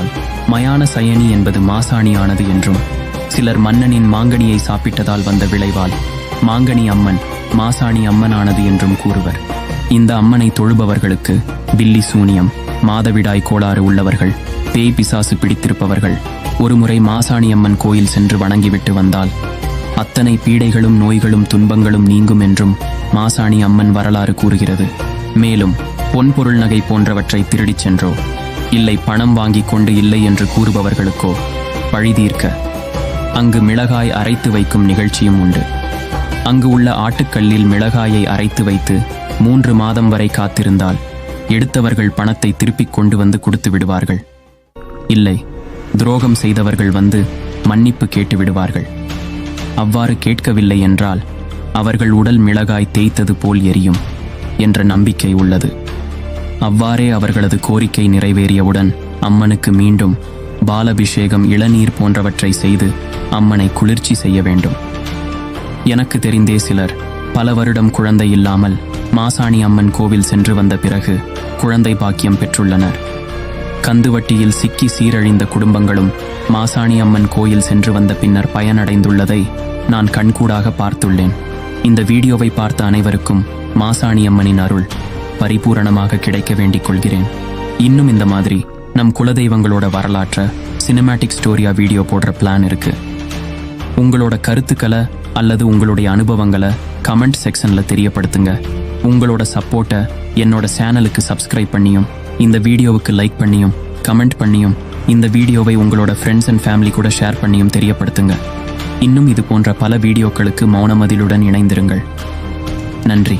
என்றால் மயான சயனி என்பது மாசாணியானது என்றும், சிலர் மன்னனின் மாங்கனியை சாப்பிட்டதால் வந்த விளைவால் மாங்கனி அம்மன் மாசாணி அம்மனானது என்றும் கூறுவர். இந்த அம்மனை தொழுபவர்களுக்கு பில்லி சூனியம், மாதவிடாய் கோளாறு உள்ளவர்கள், பேய் பிசாசு பிடித்திருப்பவர்கள் ஒருமுறை மாசாணி அம்மன் கோயில் சென்று வணங்கிவிட்டு வந்தால் அத்தனை பீடைகளும் நோய்களும் துன்பங்களும் நீங்கும் என்றும் மாசாணி அம்மன் வரலாறு கூறுகிறது. மேலும் பொன்பொருள் நகை போன்றவற்றை திருடிச் சென்றோ இல்லை பணம் வாங்கிக் கொண்டு இல்லை என்று கூறுபவர்களுக்கோ பழிதீர்க்க அங்கு மிளகாய் அரைத்து வைக்கும் நிகழ்ச்சியும் உண்டு. அங்கு உள்ள ஆட்டுக்கல்லில் மிளகாயை அரைத்து வைத்து 3 மாதம் வரை காத்திருந்தால் எடுத்தவர்கள் பணத்தை திருப்பிக் கொண்டு வந்து கொடுத்து விடுவார்கள். இல்லை, துரோகம் செய்தவர்கள் வந்து மன்னிப்பு கேட்டு விடுவார்கள். அவ்வாறு கேட்கவில்லை என்றால் அவர்கள் உடல் மிளகாய் தேய்த்தது போல் எரியும் என்ற நம்பிக்கை உள்ளது. அவ்வாறே அவர்களது கோரிக்கை நிறைவேறியவுடன் அம்மனுக்கு மீண்டும் பாலபிஷேகம், இளநீர் போன்றவற்றை செய்து அம்மனை குளிர்ச்சி செய்ய வேண்டும். எனக்கு தெரிந்தே சிலர் பல வருடம் குழந்தை இல்லாமல் மாசாணி அம்மன் கோவில் சென்று வந்த பிறகு குழந்தை பாக்கியம் பெற்றுள்ளனர். கந்துவட்டியில் சிக்கி சீரழிந்த குடும்பங்களும் மாசாணி அம்மன் கோயில் சென்று வந்த பின்னர் பயனடைந்துள்ளதை நான் கண்கூடாக பார்த்துள்ளேன். இந்த வீடியோவை பார்த்த அனைவருக்கும் மாசாணி அம்மனின் அருள் பரிபூரணமாக கிடைக்க வேண்டிக் கொள்கிறேன். இன்னும் இந்த மாதிரி நம் குலதெய்வங்களோட வரலாற்ற சினிமேட்டிக் ஸ்டோரியா வீடியோ போடுற பிளான் இருக்கு. உங்களோட கருத்துக்களை அல்லது உங்களுடைய அனுபவங்களை கமெண்ட் செக்ஷன்ல தெரியப்படுத்துங்க. உங்களோட சப்போர்ட்டை என்னோட சேனலுக்கு சப்ஸ்கிரைப் பண்ணியும், இந்த வீடியோவுக்கு லைக் பண்ணியும், கமெண்ட் பண்ணியும், இந்த வீடியோவை உங்களோட ஃப்ரெண்ட்ஸ் அண்ட் ஃபேமிலி கூட ஷேர் பண்ணியும் தெரியப்படுத்துங்க. இன்னும் இது போன்ற பல வீடியோக்களுக்கு மௌனமதிலுடன் இணைந்திருங்கள். நன்றி.